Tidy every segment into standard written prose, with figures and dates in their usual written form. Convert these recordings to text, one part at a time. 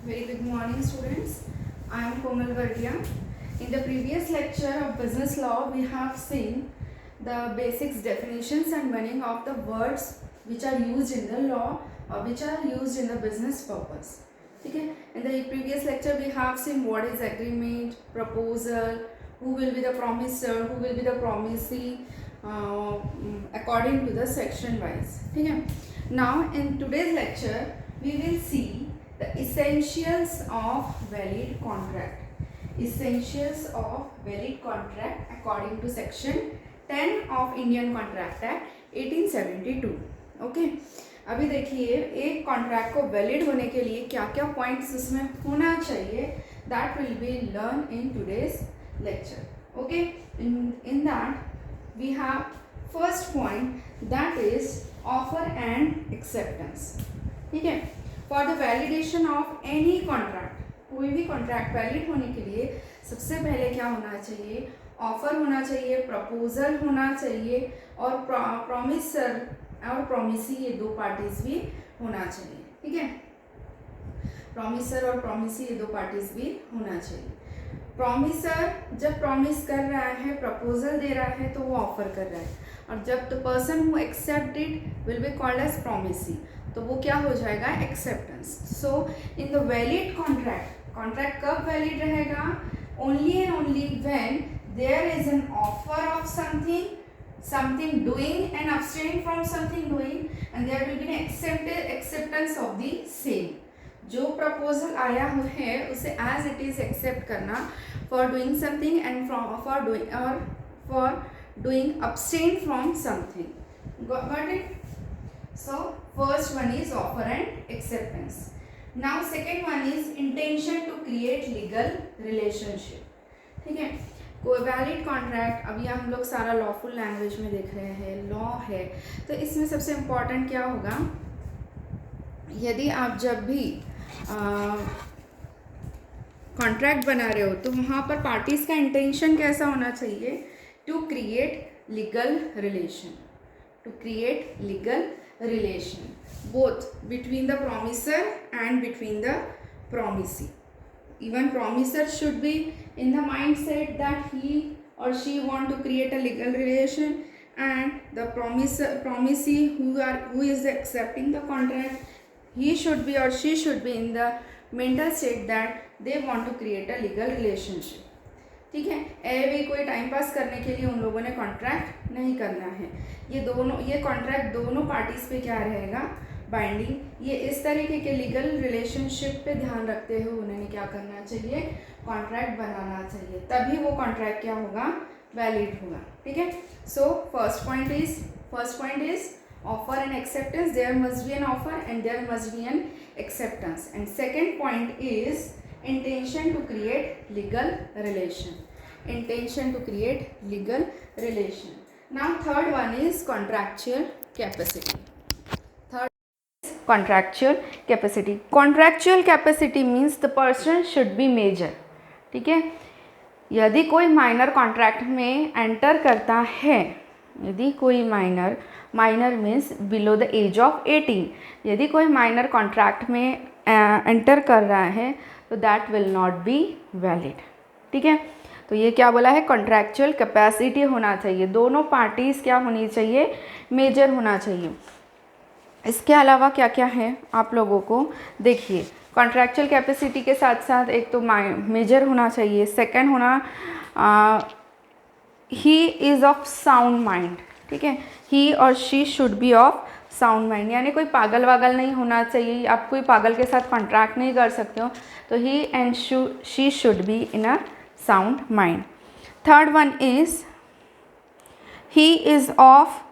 Very good morning, students. I am Komal Vardia. In the previous lecture of business law, we have seen the basics, definitions and meaning of the words which are used in the law or which are used in the business purpose. Okay. In the previous lecture, we have seen what is agreement, proposal, who will be the promisor, who will be the promisee, according to the section wise. Okay. Now, in today's lecture, we will see the essentials of valid contract. Essentials of valid contract according to section 10 of Indian Contract Act 1872. Okay अभी देखिए एक contract को valid होने के लिए क्या क्या points उसमें होना चाहिए, that will be learn in today's lecture. Okay in that we have first point that is offer and acceptance. ठीक है, for the validation of any contract, कोई भी कॉन्ट्रैक्ट वैलिड होने के लिए सबसे पहले क्या होना चाहिए, ऑफर होना चाहिए, प्रपोजल होना चाहिए और प्रॉमिसर और प्रॉमिसी, ये दो पार्टीज भी होना चाहिए. ठीक है, प्रॉमिसर और प्रॉमिसी ये दो पार्टीज भी होना चाहिए. प्रॉमिसर जब प्रॉमिस कर रहा है, प्रपोजल दे रहा है, तो वो ऑफर कर रहा है, और जब the person who accept it will be called as promisee, तो वो क्या हो जाएगा, acceptance. So in the valid contract, contract कब वैलिड रहेगा, only and only when there is an offer of something doing and abstaining from something doing, and there will be an acceptance of the same. जो proposal आया है उसे as it is accept करना for doing something and for doing abstain from something. Got it? So first one is offer and acceptance. Now second one is intention to create legal relationship. ठीक है, कोई valid contract, अभी हम लोग सारा lawful language में देख रहे हैं, लॉ है, तो इसमें सबसे इम्पॉर्टेंट क्या होगा, यदि आप जब भी कॉन्ट्रैक्ट बना रहे हो तो वहाँ पर पार्टीज का इंटेंशन कैसा होना चाहिए, to create legal relation, to create legal relation both between the promiser and between the promisee. Even promiser should be in the mindset that he or she want to create a legal relation, and the promisee who is accepting the contract, he should be or she should be in the mental state that they want to create a legal relationship. ठीक है, भी कोई time pass करने के लिए उन लोगों ने कॉन्ट्रैक्ट नहीं करना है. ये कॉन्ट्रैक्ट दोनों पार्टीज पे क्या रहेगा, बाइंडिंग. ये इस तरीके के लीगल रिलेशनशिप पे ध्यान रखते हुए उन्हें क्या करना चाहिए, कॉन्ट्रैक्ट बनाना चाहिए, तभी वो कॉन्ट्रैक्ट क्या होगा, वैलिड होगा. ठीक है, so first point is offer and acceptance. There must be an offer and there must be an acceptance. And second point is intention to create legal relation. Intention to create legal relation. Now third one is contractual capacity. Third is contractual capacity. Contractual capacity means the person should be major. ठीक है, यदि कोई minor contract में enter करता है, यदि कोई minor means below the age of 18, यदि कोई माइनर कॉन्ट्रैक्ट में एंटर कर रहा है तो that will not be valid. ठीक है, तो ये क्या बोला है, कॉन्ट्रैक्चुअल कैपेसिटी होना चाहिए, दोनों पार्टीज़ क्या होनी चाहिए, मेजर होना चाहिए. इसके अलावा क्या क्या है आप लोगों को देखिए, कॉन्ट्रैक्चुअल कैपेसिटी के साथ साथ एक तो मेजर होना चाहिए, सेकंड होना he is of sound mind. ठीक है, ही और she should be of sound mind, यानी कोई पागल वागल नहीं होना चाहिए. आप कोई पागल के साथ कॉन्ट्रैक्ट नहीं कर सकते हो, तो he and she should be in a sound mind. Third one is he is of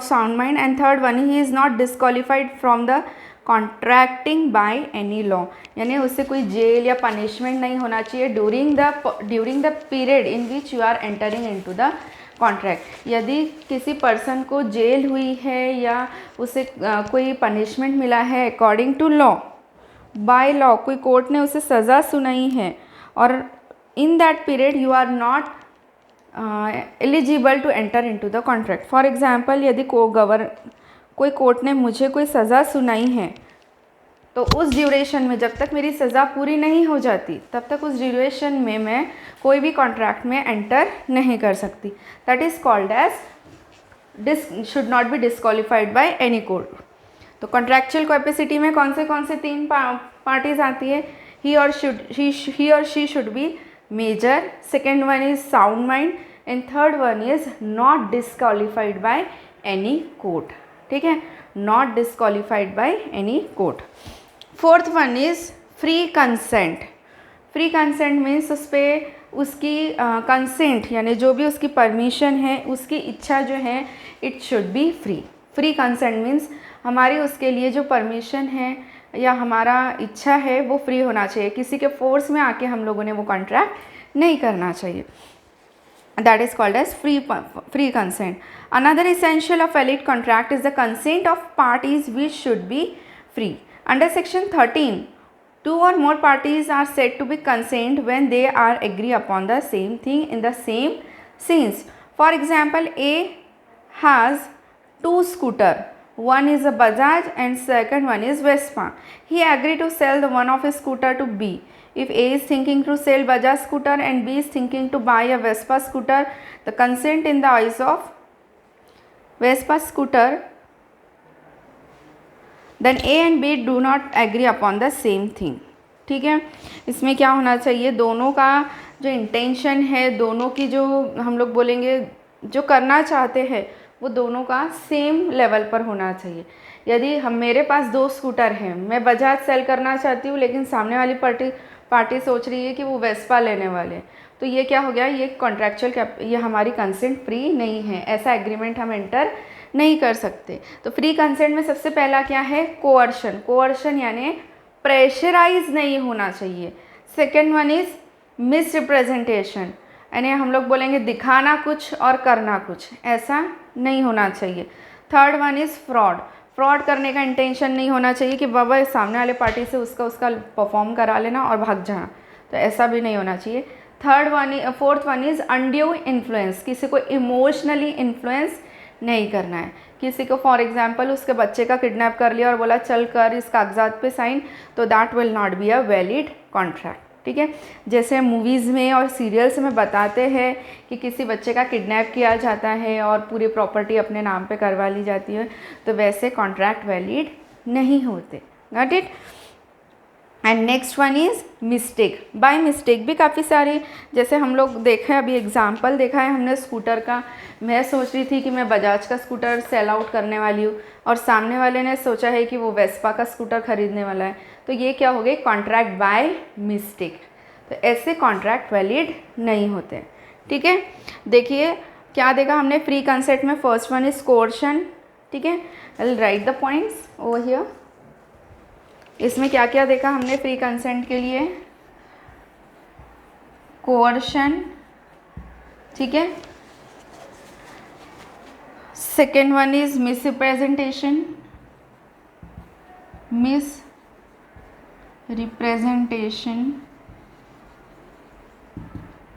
sound mind, and third one he is not disqualified from the contracting by any law, यानी उससे कोई jail या punishment नहीं होना चाहिए during the period in which you are entering into the contract. यदि किसी person को जेल हुई है या उसे कोई पनिशमेंट मिला है according to law, by law, कोई कोर्ट ने उसे सज़ा सुनाई है, और in that period you are not eligible to enter into the contract. For example, यदि कोई कोर्ट ने मुझे कोई सज़ा सुनाई है तो उस ड्यूरेशन में जब तक मेरी सज़ा पूरी नहीं हो जाती तब तक उस ड्यूरेशन में मैं कोई भी कॉन्ट्रैक्ट में एंटर नहीं कर सकती. That is called as should not be disqualified by any court. तो कॉन्ट्रैक्चुअल कैपेसिटी में कौन से 3 पार्टीज आती है? ही और she should be major, second one is sound mind and third one is not disqualified by any court. ठीक है, not disqualified by any court. Fourth one is free consent. Free consent means उस पर उसकी consent यानी जो भी उसकी permission है, उसकी इच्छा जो है, it should B free. Free consent means हमारी उसके लिए जो परमिशन है या हमारा इच्छा है वो फ्री होना चाहिए. किसी के फोर्स में आके हम लोगों ने वो कॉन्ट्रैक्ट नहीं करना चाहिए. That is called as free consent. Another essential of valid contract is the consent of parties which should be free. Under section 13, 2 or more parties are said to be consent when they are agree upon the same thing in the same sense. For example, A has 2 scooter. One is a Bajaj and second one is Vespa. He agreed to sell the one of his scooter to B. If A is thinking to sell Bajaj scooter and B is thinking to buy a Vespa scooter, the consent in the eyes of Vespa scooter, then A and B do not agree upon the same thing. ठीक है, इसमें क्या होना चाहिए? दोनों का जो intention है, दोनों की जो हम लोग बोलेंगे जो करना चाहते हैं वो दोनों का सेम लेवल पर होना चाहिए. यदि मेरे पास 2 स्कूटर हैं, मैं बजाज सेल करना चाहती हूँ लेकिन सामने वाली पार्टी सोच रही है कि वो वेस्पा लेने वाले, तो ये क्या हो गया? ये कॉन्ट्रैक्चुअल ये हमारी कंसेंट फ्री नहीं है. ऐसा एग्रीमेंट हम एंटर नहीं कर सकते. तो फ्री कंसेंट में सबसे पहला क्या है? कोअर्शन. कोअर्शन यानी प्रेशराइज नहीं होना चाहिए. सेकेंड वन इज मिसरिप्रेजेंटेशन, यानी हम लोग बोलेंगे दिखाना कुछ और करना कुछ, ऐसा नहीं होना चाहिए. Third one is fraud. Fraud करने का इंटेंशन नहीं होना चाहिए कि बाबा सामने वाले पार्टी से उसका परफॉर्म करा लेना और भाग जाना, तो ऐसा भी नहीं होना चाहिए. Fourth one is undue influence. किसी को इमोशनली इन्फ्लुएंस नहीं करना है. किसी को फॉर एग्जांपल उसके बच्चे का किडनैप कर लिया और बोला चल कर इस कागजात पे साइन, तो that will not be a valid contract. ठीक है, जैसे मूवीज़ में और सीरियल्स में बताते हैं कि किसी बच्चे का किडनैप किया जाता है और पूरी प्रॉपर्टी अपने नाम पे करवा ली जाती है, तो वैसे कॉन्ट्रैक्ट वैलिड नहीं होते. Got it. And next one is mistake. By mistake भी काफ़ी सारी, जैसे हम लोग देखें अभी एग्जांपल देखा है हमने स्कूटर का. मैं सोच रही थी कि मैं बजाज का स्कूटर सेल आउट करने वाली हूँ और सामने वाले ने सोचा है कि वो वेस्पा का स्कूटर खरीदने वाला है, तो ये क्या हो गई? Contract by mistake. तो ऐसे कॉन्ट्रैक्ट वैलिड नहीं होते. ठीक है, देखिए क्या देखा हमने फ्री कंसेंट में? First one is coercion. ठीक है, I will write the points over here. इसमें क्या क्या देखा हमने फ्री कंसेंट के लिए? कोअर्शन. ठीक है, second one is misrepresentation.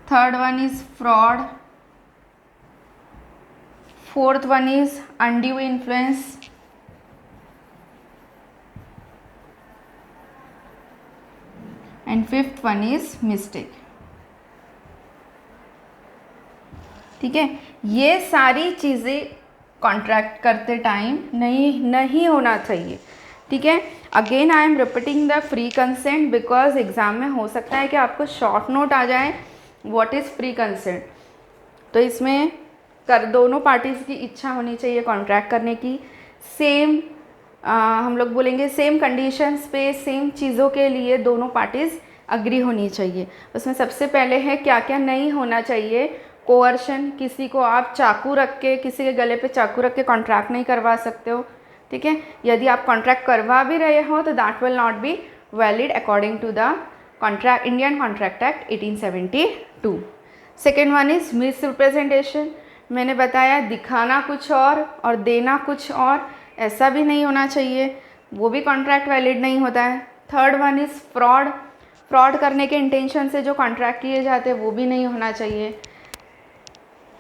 Third one is fraud. Fourth one is undue influence. And fifth one is mistake. ठीक है, ये सारी चीज़ें कॉन्ट्रैक्ट करते टाइम नहीं होना चाहिए. ठीक है, again I am repeating the free consent because exam में हो सकता है कि आपको शॉर्ट नोट आ जाए व्हाट इज़ फ्री कंसेंट. तो इसमें दोनों पार्टीज़ की इच्छा होनी चाहिए कॉन्ट्रैक्ट करने की. सेम हम लोग बोलेंगे सेम कंडीशंस पे, सेम चीज़ों के लिए दोनों पार्टीज़ अग्री होनी चाहिए. उसमें सबसे पहले है क्या क्या नहीं होना चाहिए? कोअर्शन. किसी को आप चाकू रख के, किसी के गले पे चाकू रख के कॉन्ट्रैक्ट नहीं करवा सकते हो. ठीक है, यदि आप कॉन्ट्रैक्ट करवा भी रहे हो तो that will not be valid according to the Indian Contract Act 1872. Second one is misrepresentation. मैंने बताया दिखाना कुछ और देना कुछ और, ऐसा भी नहीं होना चाहिए, वो भी कॉन्ट्रैक्ट वैलिड नहीं होता है. Third one is fraud. Fraud करने के इंटेंशन से जो कॉन्ट्रैक्ट किए जाते हैं वो भी नहीं होना चाहिए.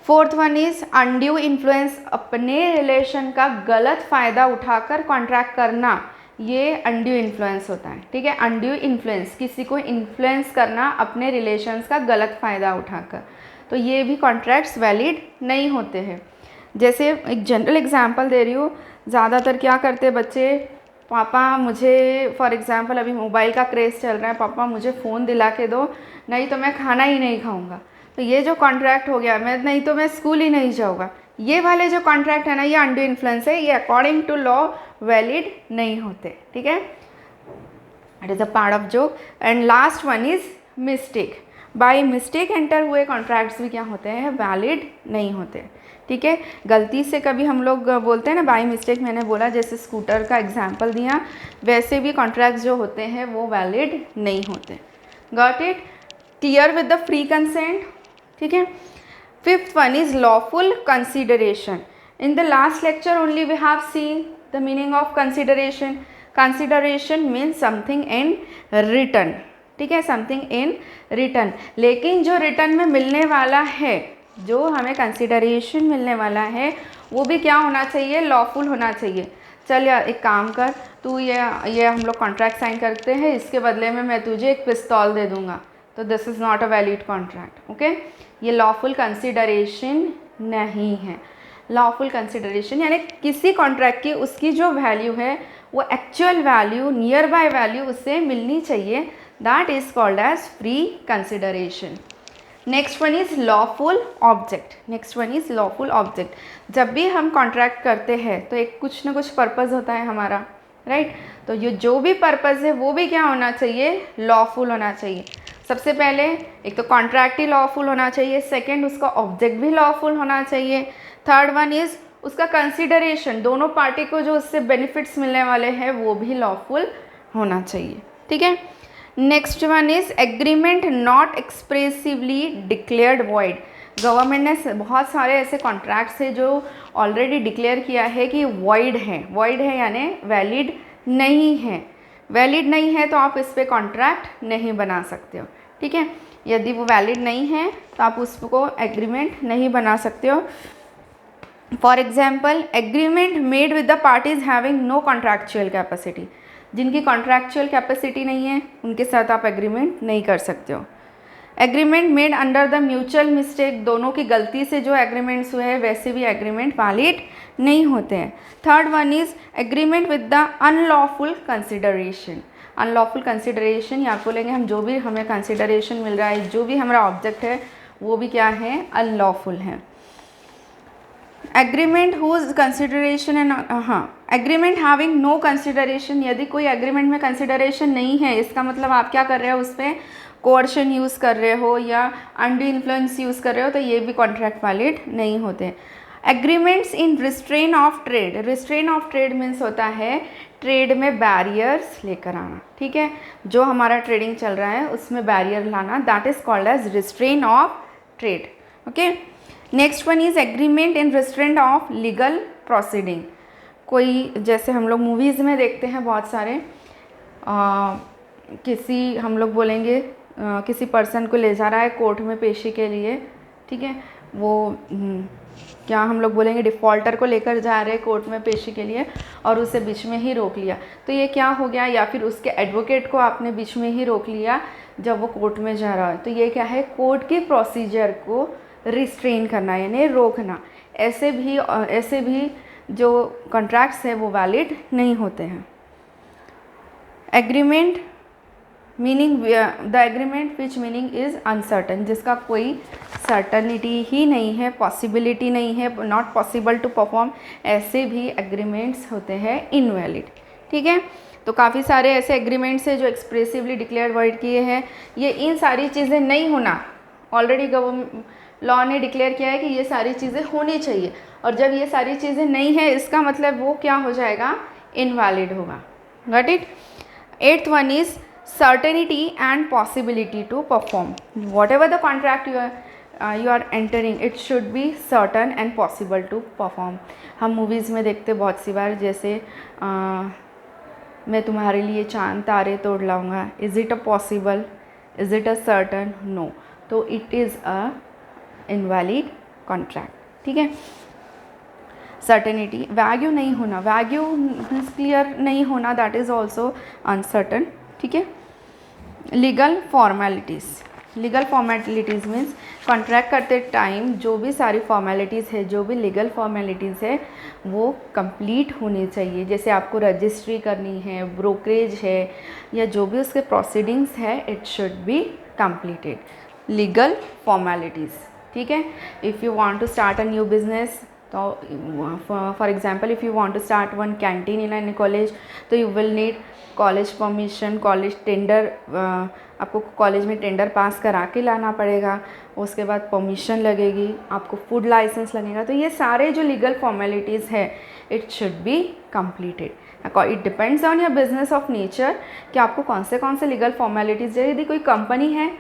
Fourth one is undue influence. अपने रिलेशन का गलत फ़ायदा उठाकर कॉन्ट्रैक्ट करना, ये अनड्यू इन्फ्लुएंस होता है, ठीक है। अनड्यू इन्फ्लुएंस, किसी को इन्फ्लुएंस करना अपने रिलेशंस का गलत फ़ायदा उठाकर, तो ये भी कॉन्ट्रैक्ट्स वैलिड नहीं होते हैं। जैसे एक जनरल एग्जांपल दे रही हूँ, ज़्यादातर क्या करते बच्चे, पापा मुझे फॉर एग्जांपल अभी मोबाइल का क्रेज़ चल रहा है, पापा मुझे फ़ोन दिला के दो नहीं तो मैं खाना ही नहीं खाऊंगा। तो ये जो कॉन्ट्रैक्ट हो गया, मैं नहीं तो मैं स्कूल ही नहीं जाऊँगा, ये वाले जो कॉन्ट्रैक्ट है ना, ये अनड्यू इन्फ्लुएंस है, ये अकॉर्डिंग टू लॉ वैलिड नहीं होते, ठीक है। It is a part of joke. And last one is mistake. By mistake enter हुए कॉन्ट्रैक्ट्स भी क्या होते हैं, वैलिड नहीं होते, ठीक है। गलती से कभी हम लोग बोलते हैं ना बाय मिस्टेक, मैंने बोला जैसे स्कूटर का एग्जांपल दिया, वैसे भी कॉन्ट्रैक्ट्स जो होते हैं वो वैलिड नहीं होते। Got it? Clear with the free consent, ठीक है। Fifth one is lawful consideration. In the last lecture only we have seen the meaning of consideration. Consideration means something in return, ठीक है, समथिंग इन रिटर्न। लेकिन जो return में मिलने वाला है, जो हमें कंसिडरेशन मिलने वाला है, वो भी क्या होना चाहिए, लॉफुल होना चाहिए। चल यार एक काम कर, तू ये हम लोग कॉन्ट्रैक्ट साइन करते हैं, इसके बदले में मैं तुझे एक पिस्तौल दे दूंगा, तो this is not a valid contract, okay. ये लॉफुल कंसिडरेशन नहीं है। लॉफुल कंसिडरेशन यानी किसी कॉन्ट्रैक्ट की उसकी जो वैल्यू है वो actual value, near by value उससे मिलनी चाहिए, that is called as free consideration. Next one is lawful object. Next one is lawful object. जब भी हम कॉन्ट्रैक्ट करते हैं तो एक कुछ ना कुछ पर्पज़ होता है हमारा, राइट। तो ये जो भी पर्पज़ है वो भी क्या होना चाहिए, लॉफुल होना चाहिए। सबसे पहले एक तो कॉन्ट्रैक्ट ही लॉफुल होना चाहिए, सेकंड उसका ऑब्जेक्ट भी लॉफुल होना चाहिए, थर्ड वन इज़ उसका कंसिडरेशन, दोनों पार्टी को जो उससे बेनिफिट्स मिलने वाले हैं वो भी लॉफुल होना चाहिए, ठीक है। Next one is agreement not expressively declared void. Government ने बहुत सारे ऐसे कॉन्ट्रैक्ट्स है जो ऑलरेडी डिक्लेयर किया है कि वॉइड है यानी वैलिड नहीं है। वैलिड नहीं है तो आप इस पर कॉन्ट्रैक्ट नहीं बना सकते हो, ठीक है। यदि वो वैलिड नहीं है तो आप उसको एग्रीमेंट नहीं बना सकते हो। For example, agreement made with the parties having no contractual capacity. जिनकी कॉन्ट्रैक्चुअल कैपेसिटी नहीं है उनके साथ आप एग्रीमेंट नहीं कर सकते हो। Agreement made under the mutual mistake, दोनों की गलती से जो एग्रीमेंट्स हुए हैं वैसे भी एग्रीमेंट वैलिड नहीं होते हैं। Third one is agreement with the unlawful consideration. Unlawful consideration या बोलेंगे हम जो भी हमें कंसिडरेशन मिल रहा है, जो भी हमारा ऑब्जेक्ट है वो भी क्या है, अनलॉफुल है। Agreement whose consideration and agreement having no consideration. यदि कोई एग्रीमेंट में कंसिडरेशन नहीं है, इसका मतलब आप क्या कर रहे हो, उस पर कोर्शन यूज़ कर रहे हो या अनड्यू इन्फ्लुएंस यूज़ कर रहे हो, तो ये भी कॉन्ट्रैक्ट वैलिड नहीं होते। Agreements in restrain of trade. Restrain of trade means होता है ट्रेड में बैरियर्स लेकर आना, ठीक है। जो हमारा ट्रेडिंग चल रहा है उसमें बैरियर लाना, that is called as restrain of trade, okay. Next one is agreement in restraint of legal proceeding. कोई जैसे हम लोग मूवीज़ में देखते हैं बहुत सारे किसी हम लोग बोलेंगे किसी पर्सन को ले जा रहा है कोर्ट में पेशी के लिए, ठीक है। वो क्या हम लोग बोलेंगे, डिफ़ॉल्टर को लेकर जा रहे हैं कोर्ट में पेशी के लिए और उसे बीच में ही रोक लिया, तो ये क्या हो गया, या फिर उसके एडवोकेट को आपने बीच में ही रोक लिया जब वो कोर्ट में जा रहा है, तो ये क्या है, कोर्ट की प्रोसीजर को रिस्ट्रेन करना यानी रोकना। ऐसे भी जो कॉन्ट्रैक्ट्स है वो वैलिड नहीं होते हैं। Agreement meaning, the agreement which meaning is uncertain, जिसका कोई सर्टनिटी ही नहीं है, पॉसिबिलिटी नहीं है, नॉट पॉसिबल टू परफॉर्म, ऐसे भी एग्रीमेंट्स होते हैं इनवैलिड, ठीक है। तो काफ़ी सारे ऐसे एग्रीमेंट्स हैं जो एक्सप्रेसिवली डिक्लेयर वर्ड किए हैं। ये इन सारी चीज़ें नहीं होना, ऑलरेडी गवर्नमेंट लॉ ने डिक्लेयर किया है कि ये सारी चीज़ें होनी चाहिए, और जब ये सारी चीज़ें नहीं है इसका मतलब वो क्या हो जाएगा, इनवैलिड होगा। Got it. Eighth one is certainty and possibility to perform. Whatever the contract you are entering, it should be certain and possible to perform. हम मूवीज़ में देखते बहुत सी बार, जैसे मैं तुम्हारे लिए चांद तारे तोड़ लाऊंगा, is it a possible, is it a certain, no, तो it is a invalid contract, ठीक है। सर्टेनिटी, वैग्यू नहीं होना, वैग्यू मीन्स क्लियर नहीं होना, दैट इज़ ऑल्सो अनसर्टन, ठीक है। Legal formalities, legal formalities means contract करते टाइम जो भी सारी फॉर्मेलिटीज़ है, जो भी लीगल फॉर्मेलिटीज़ है वो कंप्लीट होनी चाहिए। जैसे आपको रजिस्ट्री करनी है, ब्रोकरेज है, या जो भी उसके प्रोसीडिंग्स है, it should be completed, legal formalities, ठीक है। If you want to start a new business, तो for example if you want to start one canteen in any college, तो you will need college permission, college tender, आपको college में tender pass करा के लाना पड़ेगा, उसके बाद परमिशन लगेगी, आपको फूड लाइसेंस लगेगा। तो ये सारे जो लीगल फॉर्मेलिटीज़ है it should be completed. It depends on your business of nature कि आपको कौन से लीगल फॉर्मेलिटीज़ है। यदि कोई कंपनी है,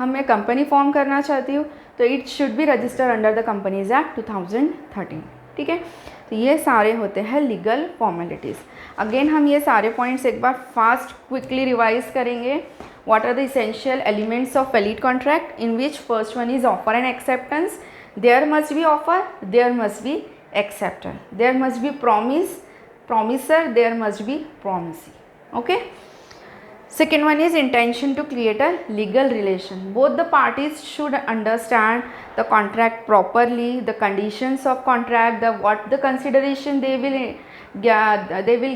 मैं कंपनी फॉर्म करना चाहती हूँ, तो it should B register under the companies act 2013, ठीक है। तो ये सारे होते हैं लीगल फॉर्मेलिटीज़। अगेन हम ये सारे पॉइंट्स एक बार फास्ट क्विकली रिवाइज करेंगे। What are the essential elements of valid contract, in which first one is offer and acceptance, there must be offer, there must be acceptance, there must be promiser, there must be promisee, okay. Second one is intention to create a legal relation. Both the parties should understand the contract properly, the conditions of contract, what the consideration they will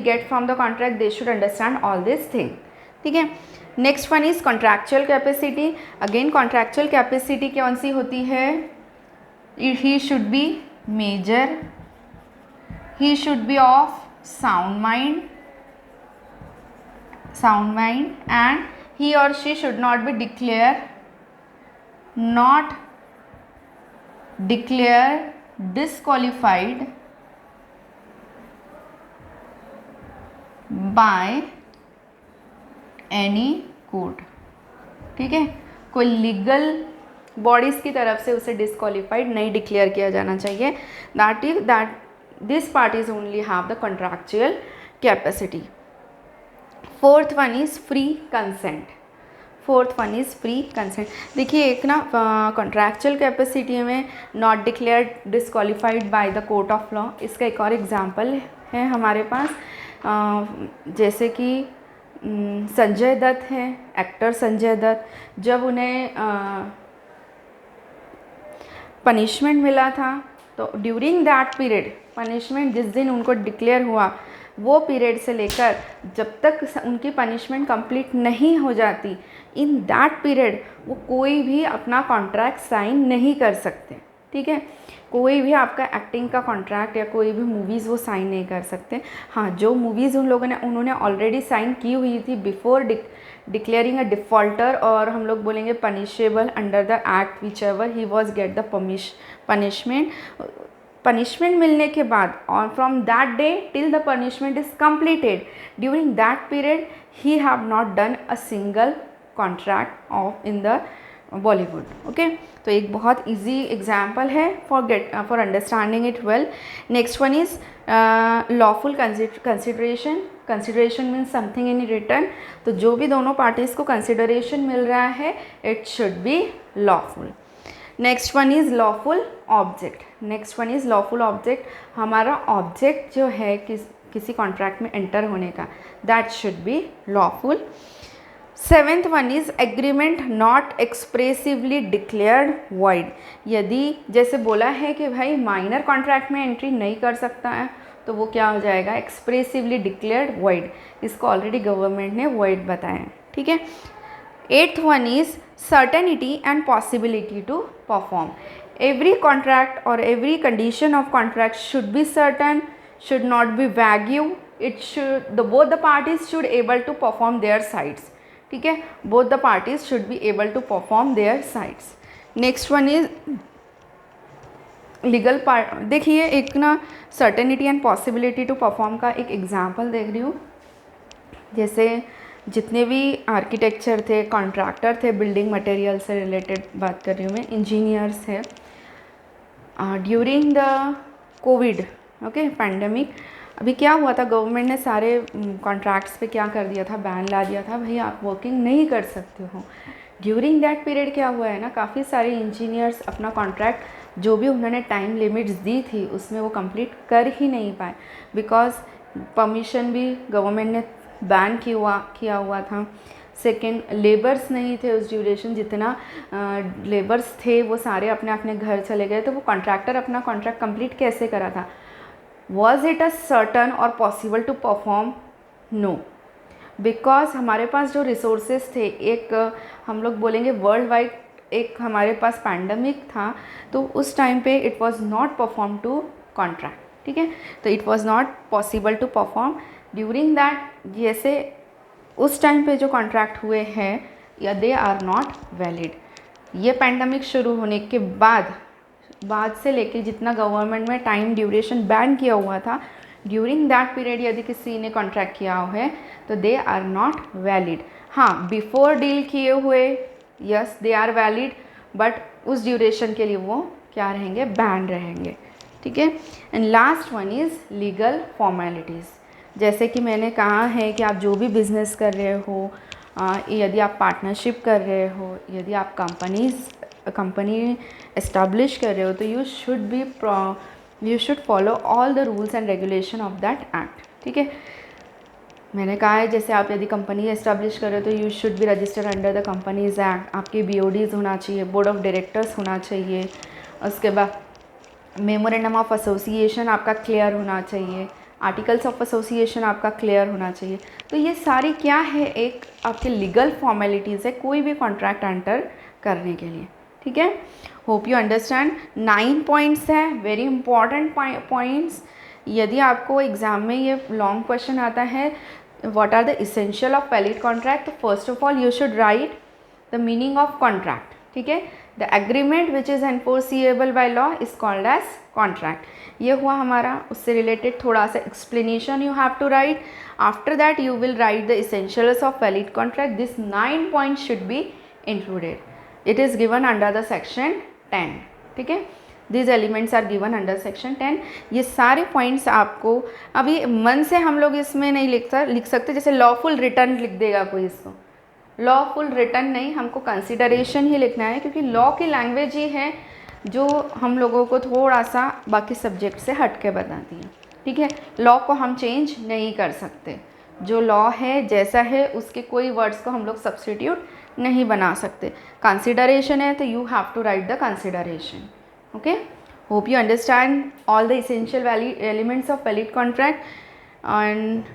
get from the contract, they should understand all these things, ठीक है। Next one is contractual capacity. Again contractual capacity कौन सी होती है? He should be major, he should be of sound mind and he or she should not declare disqualified by any court, ठीक है। कोई legal bodies की तरफ से उसे डिस्क्वालीफाइड नहीं डिक्लेयर किया जाना चाहिए। That these parties only have the contractual capacity. Fourth one is free consent. देखिए एक ना कॉन्ट्रैक्चुअल कैपेसिटी में not declared disqualified by the court of law, इसका एक और एग्जांपल है हमारे पास। जैसे कि संजय दत्त है, एक्टर संजय दत्त, जब उन्हें पनिशमेंट मिला था, तो ड्यूरिंग दैट पीरियड, पनिशमेंट जिस दिन उनको डिक्लेयर हुआ वो पीरियड से लेकर जब तक उनकी पनिशमेंट कंप्लीट नहीं हो जाती, इन दैट पीरियड वो कोई भी अपना कॉन्ट्रैक्ट साइन नहीं कर सकते, ठीक है। कोई भी आपका एक्टिंग का कॉन्ट्रैक्ट या कोई भी मूवीज़ वो साइन नहीं कर सकते। हाँ, जो मूवीज़ उन्होंने ऑलरेडी साइन की हुई थी बिफोर डिक्लेयरिंग अ डिफ़ॉल्टर, और हम लोग बोलेंगे punishable under the act which ever he was get the punishment मिलने के बाद, और from that day till the punishment is completed, during that period he have not done a single contract of in the Bollywood, okay. तो एक बहुत easy example है for understanding it well. Next one is lawful consideration means something in return. तो जो भी दोनों parties को consideration मिल रहा है, it should B lawful. Next one is lawful object. हमारा ऑब्जेक्ट जो है किसी कॉन्ट्रैक्ट में एंटर होने का, that should be lawful. Seventh one is agreement not expressively declared void. यदि जैसे बोला है कि भाई माइनर कॉन्ट्रैक्ट में एंट्री नहीं कर सकता है, तो वो क्या हो जाएगा? Expressively declared void. इसको ऑलरेडी गवर्नमेंट ने वॉइड बताया, ठीक है। Eighth one is certainty and possibility to perform. Every contract or every condition of contract should be certain, should not be vague. Both the parties should able to perform their sides, ठीक है। both the parties should be able to perform their sides. Next one is legal part. देखिए एक ना certainty and possibility to perform का एक example देख रही हूँ। जैसे जितने भी आर्किटेक्चर थे, कॉन्ट्रैक्टर थे, बिल्डिंग मटेरियल से रिलेटेड बात कर रही हूँ मैं, इंजीनियर्स थे, ड्यूरिंग द कोविड पैंडमिक, अभी क्या हुआ था, गवर्नमेंट ने सारे कॉन्ट्रैक्ट्स पे क्या कर दिया था, बैन ला दिया था, भाई आप वर्किंग नहीं कर सकते हो। ड्यूरिंग दैट पीरियड क्या हुआ है ना, काफ़ी सारे इंजीनियर्स अपना कॉन्ट्रैक्ट जो भी उन्होंने टाइम लिमिट्स दी थी उसमें वो कंप्लीट कर ही नहीं पाए, बिकॉज परमिशन भी गवर्नमेंट ने बैन किया हुआ था। सेकेंड, लेबर्स नहीं थे उस ड्यूरेशन, जितना लेबर्स थे वो सारे अपने अपने घर चले गए, तो वो कॉन्ट्रैक्टर अपना कॉन्ट्रैक्ट कंप्लीट कैसे करा था? वॉज इट अ सर्टन और possible to perform? No, because हमारे पास जो रिसोर्सेज थे, एक हम लोग बोलेंगे वर्ल्ड वाइड एक हमारे पास पैंडमिक था, तो उस टाइम पे it was not perform to contract, ठीक है। तो it was not possible to perform during that. जैसे उस टाइम पे जो कॉन्ट्रैक्ट हुए हैं या दे आर नॉट वैलिड। ये पैंडमिक शुरू होने के बाद से लेके जितना गवर्नमेंट में टाइम ड्यूरेशन बैन किया हुआ था, ड्यूरिंग दैट पीरियड यदि किसी ने कॉन्ट्रैक्ट किया है तो दे आर नॉट वैलिड। हाँ, बिफोर डील किए हुए yes they are valid, but उस ड्यूरेशन के लिए वो क्या रहेंगे? बैन रहेंगे, ठीक है। And last one is legal formalities. जैसे कि मैंने कहा है कि आप जो भी बिज़नेस कर रहे हो, यदि आप पार्टनरशिप कर रहे हो, यदि आप कंपनी एस्टैब्लिश कर रहे हो, तो you should follow all the rules and regulation of that act, ठीक है। मैंने कहा है जैसे आप यदि कंपनी एस्टैब्लिश कर रहे हो तो you should be registered under the companies act. आपके BODs होना चाहिए, बोर्ड ऑफ डायरेक्टर्स होना चाहिए। उसके बाद मेमोरेंडम ऑफ एसोसिएशन आपका क्लियर होना चाहिए, आर्टिकल्स ऑफ एसोसिएशन आपका क्लियर होना चाहिए। तो ये सारी क्या है? एक आपके लीगल फॉर्मेलिटीज़ है कोई भी कॉन्ट्रैक्ट एंटर करने के लिए, ठीक है। Hope you understand. 9 पॉइंट्स है, वेरी इंपॉर्टेंट पॉइंट्स। यदि आपको एग्जाम में ये लॉन्ग क्वेश्चन आता है, what are the essential of valid contract, तो first of all you should write the meaning of contract, ठीक है। The agreement which is enforceable by law is called as contract. ये हुआ हमारा, उससे रिलेटेड थोड़ा सा explanation you have to write. After that you will right the essentials of valid contract. This 9 points should be included. It is given under the section 10, ठीक है। These elements are given under section 10। ये सारे points आपको अभी मन से हम लोग इसमें नहीं लिख सकते। जैसे लॉफुल रिटर्न लिख देगा कोई, इसको लॉफुल रिटर्न नहीं, हमको कंसिडरेशन ही लिखना है, क्योंकि लॉ की लैंग्वेज ही है जो हम लोगों को थोड़ा सा बाकी सब्जेक्ट से हट के बताती है, ठीक है। लॉ को हम चेंज नहीं कर सकते, जो लॉ है जैसा है उसके कोई वर्ड्स को हम लोग सब्सटीट्यूट नहीं बना सकते। कंसिडरेशन है तो you have to write the consideration, okay. Hope you understand all the essential elements of valid contract, and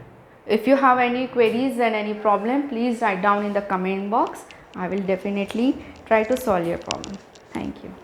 if you have any queries and any problem, please write down in the comment box. I will definitely try to solve your problem. Thank you.